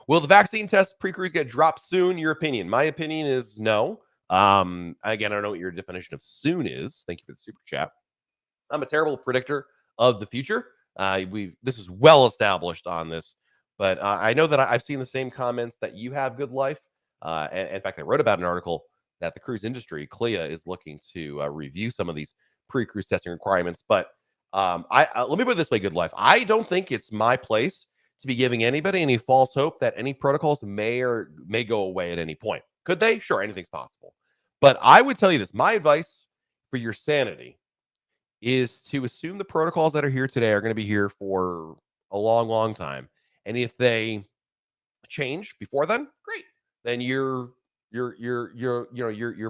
Will the vaccine test pre-cruise get dropped soon? Your opinion. My opinion is no. Again, I don't know what your definition of soon is. Thank you for the super chat. I'm a terrible predictor of the future. This is well established on this, but I know that I've seen the same comments that you have. Good life. And in fact, I wrote about an article that the cruise industry, CLIA, is looking to review some of these pre-cruise testing requirements. But let me put it this way, Good life. I don't think it's my place to be giving anybody any false hope that any protocols may go away at any point. Could they? Sure, anything's possible. But I would tell you this: my advice for your sanity is to assume the protocols that are here today are going to be here for a long, long time. And if they change before then, great. Then you're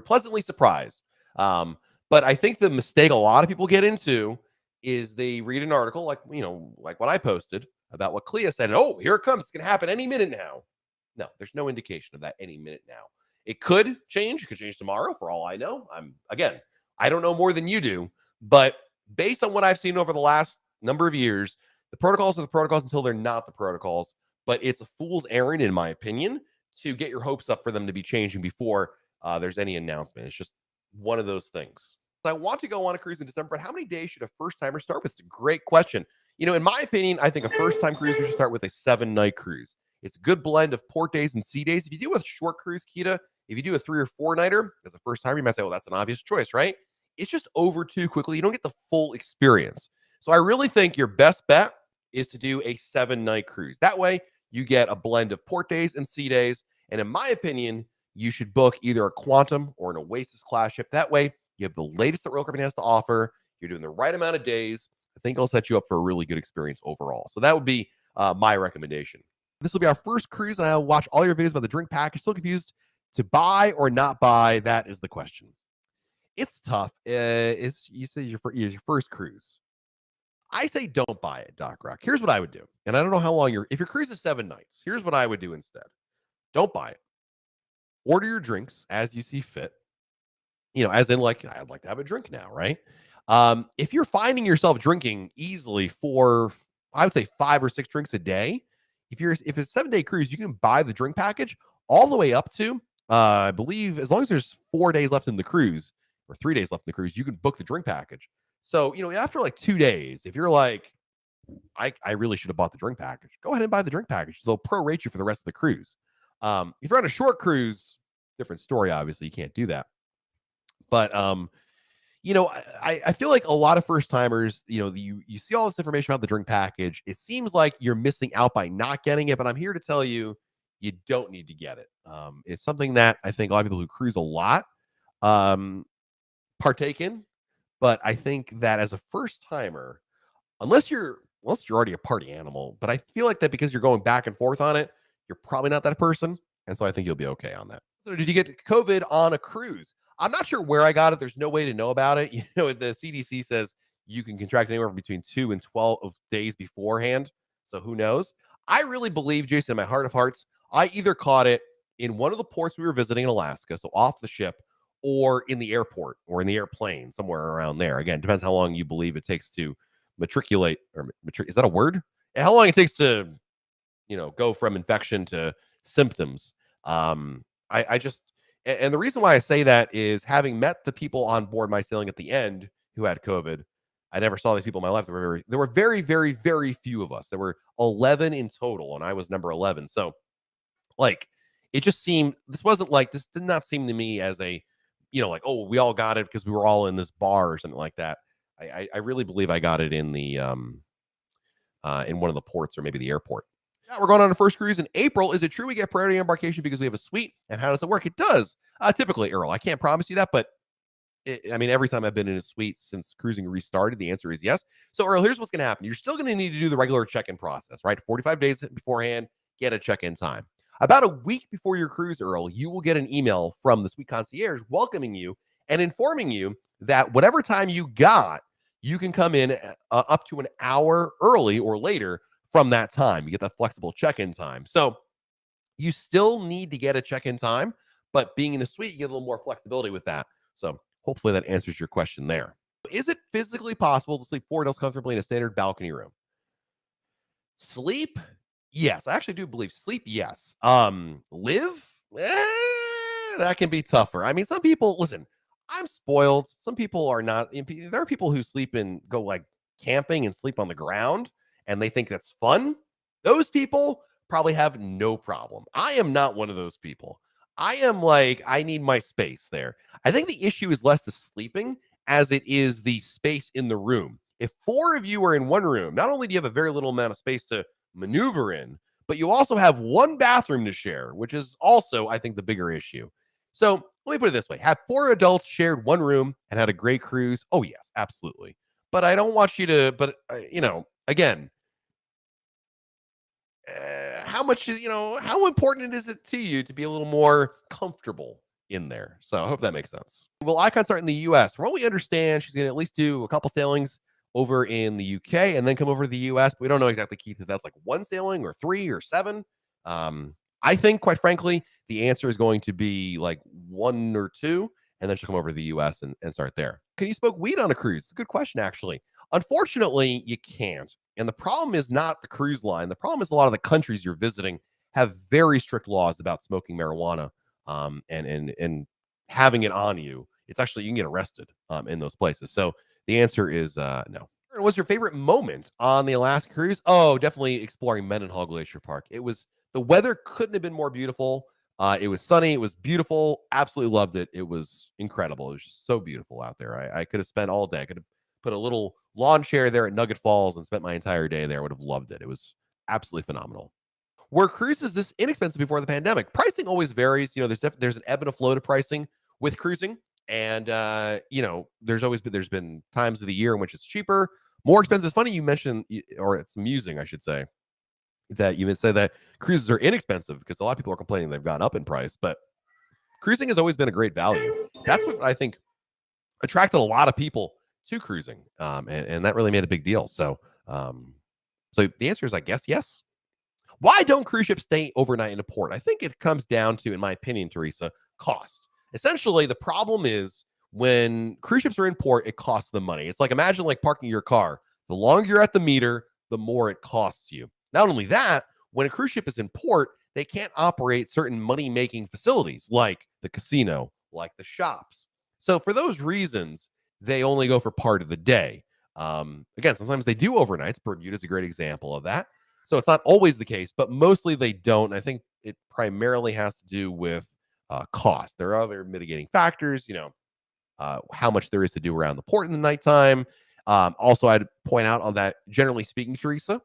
pleasantly surprised. But I think the mistake a lot of people get into is they read an article like what I posted about what Clea said. And, oh, here it comes. It's going to happen any minute now. No, there's no indication of that any minute now. It could change. It could change tomorrow for all I know. I don't know more than you do. But based on what I've seen over the last number of years, the protocols are the protocols until they're not the protocols. But it's a fool's errand, in my opinion, to get your hopes up for them to be changing before there's any announcement. It's just one of those things. I want to go on a cruise in December, but how many days should a first-timer start with? It's a great question. In my opinion, I think a first-time cruiser should start with a 7-night cruise. It's a good blend of port days and sea days. If you do a short cruise, Kita, if you do a 3 or 4-nighter as a first-timer, you might say, well, that's an obvious choice, right? It's just over too quickly. You don't get the full experience. So I really think your best bet is to do a 7-night cruise. That way, you get a blend of port days and sea days. And in my opinion, you should book either a Quantum or an Oasis class ship. That way, you have the latest that Royal Caribbean has to offer. You're doing the right amount of days. I think it'll set you up for a really good experience overall. So that would be my recommendation. This will be our first cruise, and I'll watch all your videos about the drink package. Still confused to buy or not buy? That is the question. It's tough. You say your first cruise. I say don't buy it, Doc Rock. Here's what I would do. And I don't know how long if your cruise is 7 nights, here's what I would do instead. Don't buy it. Order your drinks as you see fit. As in like, I'd like to have a drink now, right? If you're finding yourself drinking easily for, I would say 5 or 6 drinks a day, if it's a 7-day cruise, you can buy the drink package all the way up to, I believe, as long as there's 4 days left in the cruise or 3 days left in the cruise, you can book the drink package. So, after like 2 days, if you're like, I really should have bought the drink package, go ahead and buy the drink package. They'll prorate you for the rest of the cruise. If you're on a short cruise, different story, obviously, you can't do that. But, I feel like a lot of first timers, you see all this information about the drink package. It seems like you're missing out by not getting it, but I'm here to tell you, you don't need to get it. It's something that I think a lot of people who cruise a lot partake in. But I think that as a first timer, unless you're already a party animal, but I feel like that because you're going back and forth on it, you're probably not that person. And so I think you'll be okay on that. So did you get COVID on a cruise? I'm not sure where I got it. There's no way to know about it. The CDC says you can contract anywhere between 2 and 12 days beforehand. So who knows? I really believe, Jason, in my heart of hearts, I either caught it in one of the ports we were visiting in Alaska, so off the ship, or in the airport or in the airplane, somewhere around there. Again, depends how long you believe it takes to matriculate is that a word? How long it takes to, go from infection to symptoms. I just, and the reason why I say that is having met the people on board my sailing at the end who had COVID. I never saw these people in my life. There were very, very, very few of us. There were 11 in total, and I was number 11. So, it just seemed, this did not seem to me as a, like, oh, we all got it because we were all in this bar or something like that. I really believe I got it in the in one of the ports or maybe the airport. Yeah, we're going on a first cruise in April. Is it true we get priority embarkation because we have a suite? And how does it work? It does. Typically, Earl. I can't promise you that, but every time I've been in a suite since cruising restarted, the answer is yes. So, Earl, here's what's going to happen. You're still going to need to do the regular check-in process, right? 45 days beforehand, get a check-in time. About a week before your cruise, Earl, you will get an email from the suite concierge welcoming you and informing you that whatever time you got, you can come in up to an hour early or later from that time. You get that flexible check-in time. So you still need to get a check-in time, but being in a suite, you get a little more flexibility with that. So hopefully that answers your question there. Is it physically possible to sleep 4 adults comfortably in a standard balcony room? Sleep Yes, I actually do believe sleep, yes. Live? That can be tougher. I mean, some people listen, I'm spoiled. Some people are not. There are people who sleep and go like camping and sleep on the ground and they think that's fun. Those people probably have no problem. I am not one of those people. I am like, I need my space there. I think the issue is less the sleeping as it is the space in the room. If four of you are in one room, not only do you have a very little amount of space to maneuver in, but you also have one bathroom to share, which is also, I think, the bigger issue. So let me put it this way: have four adults shared one room and had a great cruise? Oh, yes, absolutely. But I don't want you to, again, how much, how important is it to you to be a little more comfortable in there? So I hope that makes sense. Will Icon start in the US? From what we understand, she's going to at least do a couple sailings over in the UK and then come over to the US. But we don't know exactly, Keith, if that's like one sailing or three or seven. I think, quite frankly, the answer is going to be like one or two, and then she'll come over to the US and start there. Can you smoke weed on a cruise? It's a good question, actually. Unfortunately, you can't. And the problem is not the cruise line. The problem is a lot of the countries you're visiting have very strict laws about smoking marijuana, and having it on you. It's actually, you can get arrested in those places. So the answer is no. What was your favorite moment on the Alaska cruise? Oh, definitely exploring Mendenhall Glacier Park. It was, the weather couldn't have been more beautiful. It was sunny. It was beautiful. Absolutely loved it. It was incredible. It was just so beautiful out there. I could have spent all day. I could have put a little lawn chair there at Nugget Falls and spent my entire day there. I would have loved it. It was absolutely phenomenal. Were cruises this inexpensive before the pandemic? Pricing always varies. There's an ebb and a flow to pricing with cruising, and there's been times of the year in which it's cheaper, more expensive. It's funny you mentioned, or it's amusing, I should say, that you would say that cruises are inexpensive because a lot of people are complaining they've gone up in price, but cruising has always been a great value. That's what I think attracted a lot of people to cruising, and that really made a big deal. So the answer is, I guess, yes. Why don't cruise ships stay overnight in a port? I think it comes down to, in my opinion, Teresa, cost. Essentially, the problem is when cruise ships are in port, it costs them money. It's like, imagine like parking your car. The longer you're at the meter, the more it costs you. Not only that, when a cruise ship is in port, they can't operate certain money-making facilities like the casino, like the shops. So for those reasons, they only go for part of the day. Again, sometimes they do overnights. Bermuda is a great example of that. So it's not always the case, but mostly they don't. I think it primarily has to do with cost. There are other mitigating factors, how much there is to do around the port in the nighttime. Also, I'd point out on that, generally speaking, Teresa,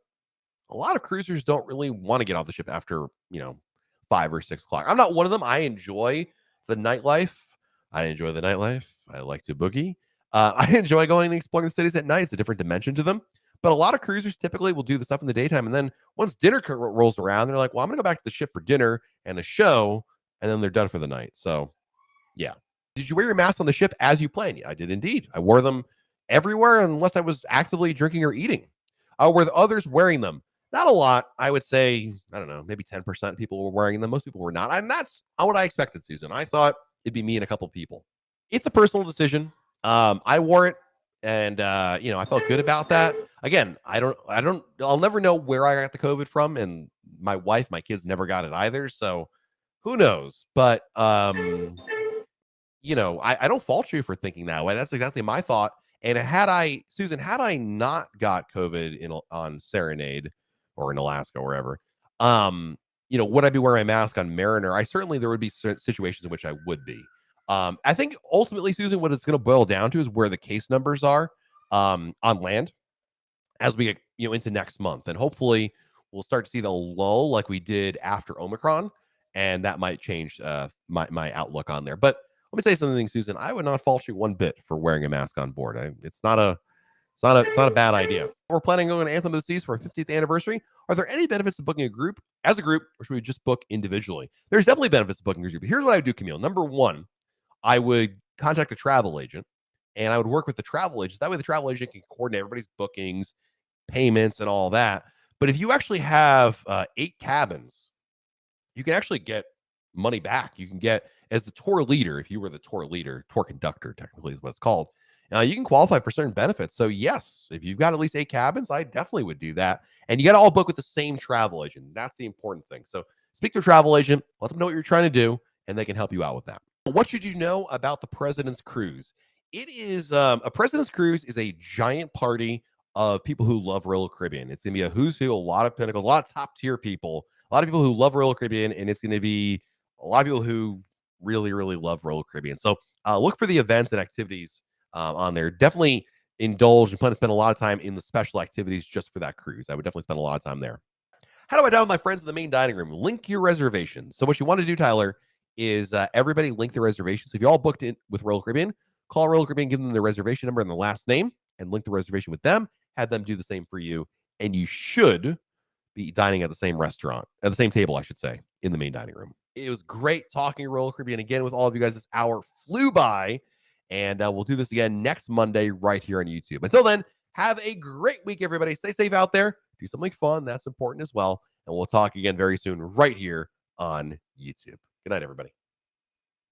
a lot of cruisers don't really want to get off the ship after, 5 or 6 o'clock. I'm not one of them. I enjoy the nightlife. I like to boogie. I enjoy going and exploring the cities at night. It's a different dimension to them. But a lot of cruisers typically will do the stuff in the daytime. And then once dinner rolls around, they're like, well, I'm going to go back to the ship for dinner and a show. And then they're done for the night. So, yeah. Did you wear your mask on the ship as you planned? Yeah, I did indeed. I wore them everywhere unless I was actively drinking or eating. Were the others wearing them? Not a lot. I would say, I don't know, maybe 10% of people were wearing them. Most people were not. And that's not what I expected, Susan. I thought it'd be me and a couple of people. It's a personal decision. I wore it, and I felt good about that. Again, I'll never know where I got the COVID from, and my wife, my kids never got it either. So who knows? But I don't fault you for thinking that way. That's exactly my thought. And Susan, had I not got COVID on Serenade or in Alaska, or wherever, would I be wearing my mask on Mariner? There would be situations in which I would be. I think ultimately, Susan, what it's going to boil down to is where the case numbers are on land as we get into next month, and hopefully we'll start to see the lull like we did after Omicron, and that might change my outlook on there. But let me tell you something, Susan. I would not fault you one bit for wearing a mask on board. It's not a bad idea. We're planning on going to Anthem of the Seas for our 50th anniversary. Are there any benefits to booking as a group, or should we just book individually? There's definitely benefits to booking as a group. Here's what I would do, Camille. Number one, I would contact a travel agent, and I would work with the travel agents. That way the travel agent can coordinate everybody's bookings, payments, and all that. But if you actually have 8 cabins, you can actually get money back. You can get, as the tour leader, if you were the tour leader, tour conductor technically is what it's called. You can qualify for certain benefits. So, yes, if you've got at least 8 cabins, I definitely would do that. And you got to all book with the same travel agent. That's the important thing. So, speak to a travel agent, let them know what you're trying to do, and they can help you out with that. What should you know about the President's Cruise? It is a President's Cruise is a giant party of people who love Royal Caribbean. It's going to be a who's who, a lot of pinnacles, a lot of top tier people, a lot of people who love Royal Caribbean, and it's going to be a lot of people who really, really love Royal Caribbean. So look for the events and activities on there. Definitely indulge and plan to spend a lot of time in the special activities just for that cruise. I would definitely spend a lot of time there. How do I dine with my friends in the main dining room? Link your reservations. So what you want to do, Tyler, is everybody link their reservations. So if you're all booked in with Royal Caribbean, call Royal Caribbean, give them their reservation number and the last name, and link the reservation with them. Have them do the same for you, and you should be dining at the same restaurant, at the same table, I should say, in the main dining room. It was great talking Royal Caribbean again with all of you guys. This hour flew by, and we'll do this again next Monday right here on YouTube. Until then, have a great week, everybody. Stay safe out there. Do something fun. That's important as well. And we'll talk again very soon right here on YouTube. Good night, everybody.